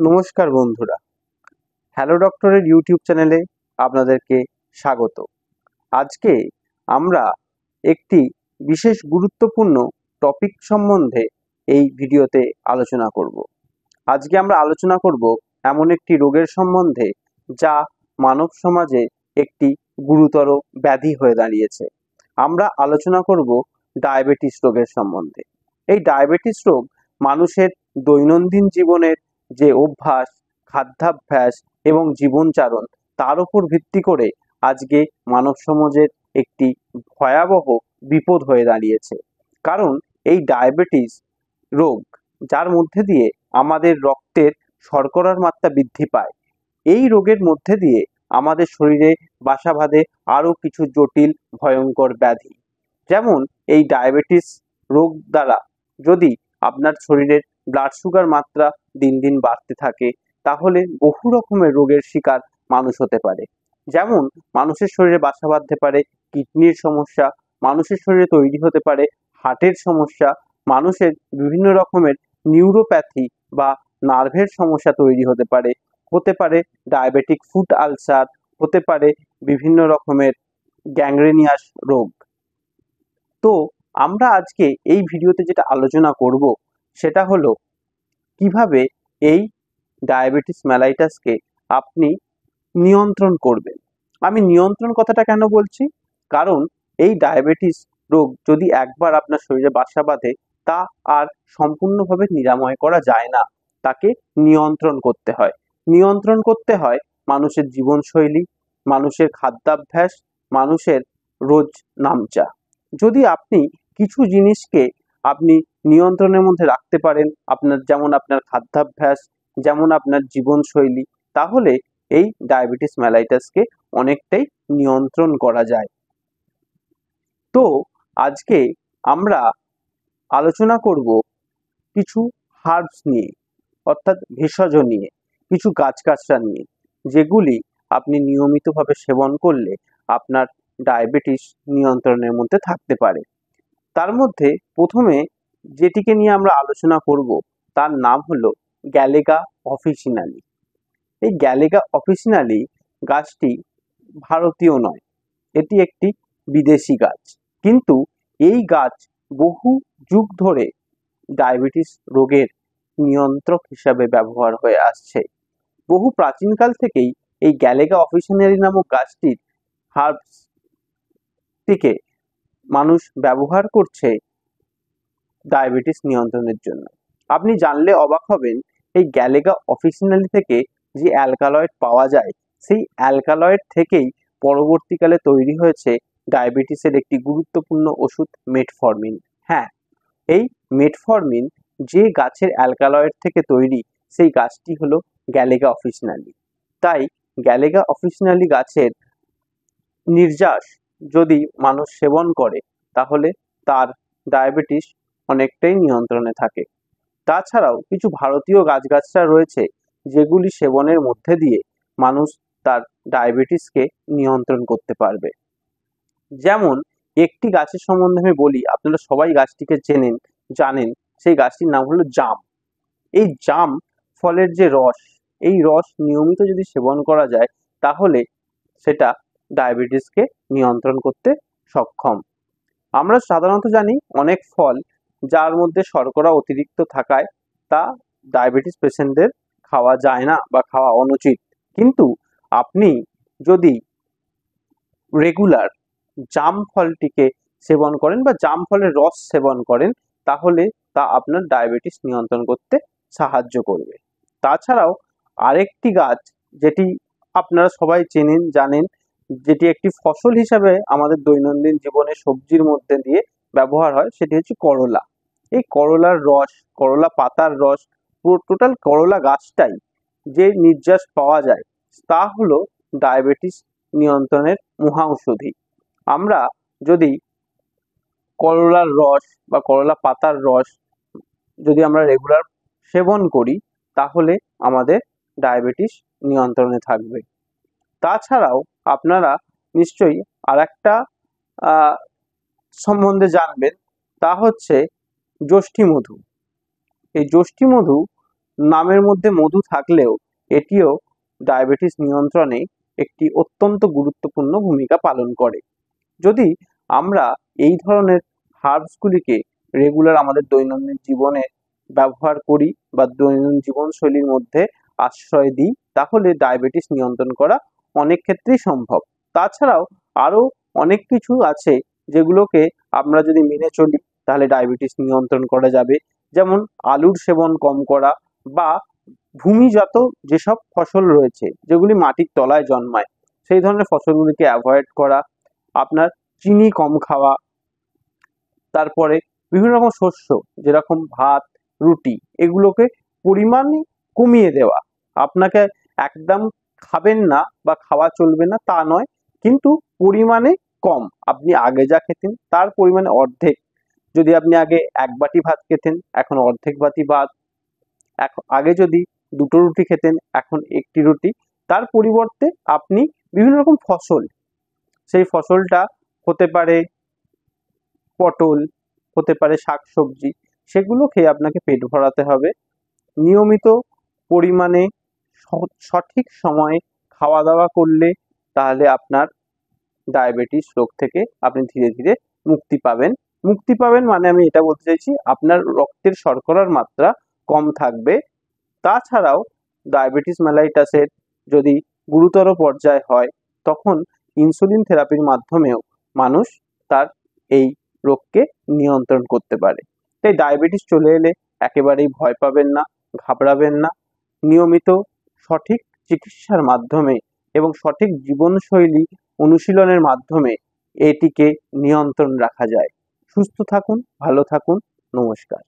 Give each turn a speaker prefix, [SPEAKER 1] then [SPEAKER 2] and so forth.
[SPEAKER 1] নমস্কার বন্ধুরা, হ্যালো ডক্টরের ইউটিউব চ্যানেলে আপনাদেরকে স্বাগত। আজকে আমরা একটি বিশেষ গুরুত্বপূর্ণ টপিক সম্বন্ধে এই ভিডিওতে আলোচনা করব। আজকে আমরা আলোচনা করব এমন একটি রোগের সম্বন্ধে যা মানব সমাজে একটি গুরুতর ব্যাধি হয়ে দাঁড়িয়েছে। আমরা আলোচনা করব ডায়াবেটিস রোগের সম্বন্ধে। এই ডায়াবেটিস রোগ মানুষের দৈনন্দিন জীবনের যে অভ্যাস, খাদ্যাভ্যাস এবং জীবনচারণ তার উপর ভিত্তি করে আজকে মানব সমাজের একটি ভয়াবহ বিপদ হয়ে দাঁড়িয়েছে। কারণ এই ডায়াবেটিস রোগ যার মধ্যে দিয়ে আমাদের রক্তের শর্করার মাত্রা বৃদ্ধি পায়, এই রোগের মধ্যে দিয়ে আমাদের শরীরে বাসা বাঁধে আরও কিছু জটিল ভয়ঙ্কর ব্যাধি। যেমন এই ডায়াবেটিস রোগ দ্বারা যদি আপনার শরীরের ব্লাড সুগার মাত্রা দিন দিন বাড়তে থাকে, তাহলে বহু রকমের রোগের শিকার মানুষ হতে পারে। যেমন মানুষের শরীরে বাসা বাঁধতে পারে কিডনির সমস্যা, মানুষের শরীরে তৈরি হতে পারে হার্টের সমস্যা, মানুষের বিভিন্ন রকমের নিউরোপ্যাথি বা নার্ভের সমস্যা তৈরি হতে পারে ডায়াবেটিক ফুট আলসার, হতে পারে বিভিন্ন রকমের গ্যাংগ্রেনিয়াস রোগ। তো আমরা আজকে এই ভিডিওতে যেটা আলোচনা করব সেটা হলো কিভাবে এই ডায়াবেটিস মেলাইটাসকে আপনি নিয়ন্ত্রণ করবেন। আমি নিয়ন্ত্রণ কথাটা কেন বলছি, কারণ এই ডায়াবেটিস রোগ যদি একবার আপনার শরীরে বাসা বাঁধে তা আর সম্পূর্ণভাবে নিরাময় করা যায় না, তাকে নিয়ন্ত্রণ করতে হয়। নিয়ন্ত্রণ করতে হয় মানুষের জীবনশৈলী, মানুষের খাদ্যাভ্যাস, মানুষের রোজ নামচা। যদি আপনি কিছু জিনিসকে আপনি নিয়ন্ত্রণের মধ্যে রাখতে পারেন, যেমন আপনার খাদ্যাভ্যাস, যেমন আপনার জীবনশৈলী, তাহলে এই ডায়াবেটিস মেলাইটাসকে অনেকটাই নিয়ন্ত্রণ করা যায়। তো আজকে আমরা আলোচনা করব কিছু হার্বস নিয়ে, অর্থাৎ ভেষজ নিয়ে, কিছু গাছগাছড়া নিয়ে, যেগুলি আপনি নিয়মিতভাবে সেবন করলে আপনার ডায়াবেটিস নিয়ন্ত্রণের মধ্যে থাকতে পারে। তার মধ্যে প্রথমে যেটিকে নিয়ে আমরা আলোচনা করব তার নাম হলো গ্যালেগা অফিসিনালি। এই গ্যালেগা অফিসিনালি গাছটি ভারতীয় নয়, এটি একটি বিদেশি গাছ, কিন্তু এই গাছ বহু যুগ ধরে ডায়াবেটিস রোগের নিয়ন্ত্রক হিসাবে ব্যবহার হয়ে আসছে। বহু প্রাচীনকাল থেকেই এই গ্যালেগা অফিসিনালি নামক গাছটির হার্বসটিকে মানুষ ব্যবহার করছে ডায়াবেটিস নিয়ন্ত্রণের জন্য। আপনি জানলে অবাক হবেন, এই গ্যালেগা অফিসিনালি থেকে যে অ্যালকালয়েড পাওয়া যায়, সেই অ্যালকালয়েড থেকেই পরবর্তীকালে তৈরি হয়েছে ডায়াবেটিসের একটি গুরুত্বপূর্ণ ওষুধ মেটফরমিন। হ্যাঁ, এই মেটফরমিন যে গাছের অ্যালকালয়েড থেকে তৈরি, সেই গাছটি হলো গ্যালেগা অফিসিনালি। তাই গ্যালেগা অফিসিনালি গাছের নির্যাস যদি মানুষ সেবন করে, তাহলে তার ডায়াবেটিস অনেকটাই নিয়ন্ত্রণে থাকে। তাছাড়াও কিছু ভারতীয় গাছগাছরা রয়েছে যেগুলি সেবনের মধ্যে দিয়ে মানুষ তার ডায়াবেটিসকে নিয়ন্ত্রণ করতে পারবে। যেমন একটি গাছের সম্বন্ধে আমি বলি, আপনারা সবাই গাছটিকে জানেন, সেই গাছটির নাম হলো জাম। এই জাম ফলের যে রস, এই রস নিয়মিত যদি সেবন করা যায়, তাহলে সেটা ডায়াবেটিসকে নিয়ন্ত্রণ করতে সক্ষম। আমরা সাধারণত জানি অনেক ফল যার মধ্যে শর্করা অতিরিক্ত থাকায় তা ডায়াবেটিস পেশেন্টদের খাওয়া যায় না বা খাওয়া অনুচিত, কিন্তু আপনি যদি রেগুলার জাম ফলটিকে সেবন করেন বা জাম ফলের রস সেবন করেন, তাহলে তা আপনার ডায়াবেটিস নিয়ন্ত্রণ করতে সাহায্য করবে। তাছাড়াও আরেকটি গাছ যেটি আপনারা সবাই জানেন, যেটি একটি ফসল হিসাবে আমাদের দৈনন্দিন জীবনে সবজির মধ্যে দিয়ে ব্যবহার হয়, সেটি হচ্ছে করলা। এই করলার রস, করলা পাতার রস, পুরো টোটাল করলা গাছটাই যে নির্যাস পাওয়া যায়, তা হলো ডায়াবেটিস নিয়ন্ত্রণের মহা ঔষধি। আমরা যদি করলার রস বা করলা পাতার রস যদি আমরা রেগুলার সেবন করি, তাহলে আমাদের ডায়াবেটিস নিয়ন্ত্রণে থাকবে। তাছাড়াও আপনারা নিশ্চয়ই আরেকটা সম্বন্ধে জানবেন, তা হচ্ছে যষ্ঠী মধু। এই যষ্ঠী মধু নামের মধ্যে মধু থাকলেও এটিও ডায়াবেটিস নিয়ন্ত্রণে একটি অত্যন্ত গুরুত্বপূর্ণ ভূমিকা পালন করে। যদি আমরা এই ধরনের হার্বসগুলিকে রেগুলার আমাদের দৈনন্দিন জীবনে ব্যবহার করি বা দৈনন্দিন জীবনশৈলীর মধ্যে আশ্রয় দিই, তাহলে ডায়াবেটিস নিয়ন্ত্রণ করা অনেক ক্ষেত্রেই সম্ভব। তাছাড়াও আরও অনেক কিছু আছে যেগুলোকে আমরা যদি মেনে চলি তাহলে ডায়াবেটিস নিয়ন্ত্রণ করা যাবে। যেমন আলুর সেবন কম করা, বা ভূমিজাত যেসব ফসল রয়েছে যেগুলি মাটির তলায় জন্মায় সেই ধরনের ফসলগুলিকে অ্যাভয়েড করা, আপনার চিনি কম খাওয়া, তারপরে বিভিন্ন রকম শস্য যেরকম ভাত, রুটি, এগুলোকে পরিমাণে কমিয়ে দেওয়া। আপনাকে একদম খাবেন না বা খাওয়া চলবে না তা নয়, কিন্তু পরিমাণে কম। আপনি আগে যা খেতেন তার পরিমাণে অর্ধেক। যদি আপনি আগে 1 বাটি ভাত খেতেন, এখন অর্ধেক বাটি ভাত। আগে যদি 2টো রুটি খেতেন, এখন 1টি রুটি। তার পরিবর্তে আপনি বিভিন্ন রকম ফসল, সেই ফসলটা হতে পারে পটল, হতে পারে শাকসবজি, সেগুলো খেয়ে আপনাকে পেট ভরাতে হবে। নিয়মিত পরিমাণে সঠিক সময়ে খাওয়া দাওয়া করলে তাহলে আপনার ডায়াবেটিস রোগ থেকে আপনি ধীরে ধীরে মুক্তি পাবেন। মুক্তি পাবেন মানে আমি এটা বলতে চাইছি আপনার রক্তের শর্করার মাত্রা কম থাকবে। তাছাড়াও ডায়াবেটিস মেলাইটাসের যদি গুরুতর পর্যায় হয় তখন ইনসুলিন থেরাপির মাধ্যমেও মানুষ তার এই রোগকে নিয়ন্ত্রণ করতে পারে। তাই ডায়াবেটিস চলে এলে একেবারেই ভয় পাবেন না, ঘাবড়াবেন না। নিয়মিত সঠিক চিকিৎসার মাধ্যমে এবং সঠিক জীবনশৈলী অনুশীলনের মাধ্যমে এটিকে নিয়ন্ত্রণ রাখা যায়। সুস্থ থাকুন, ভালো থাকুন, নমস্কার।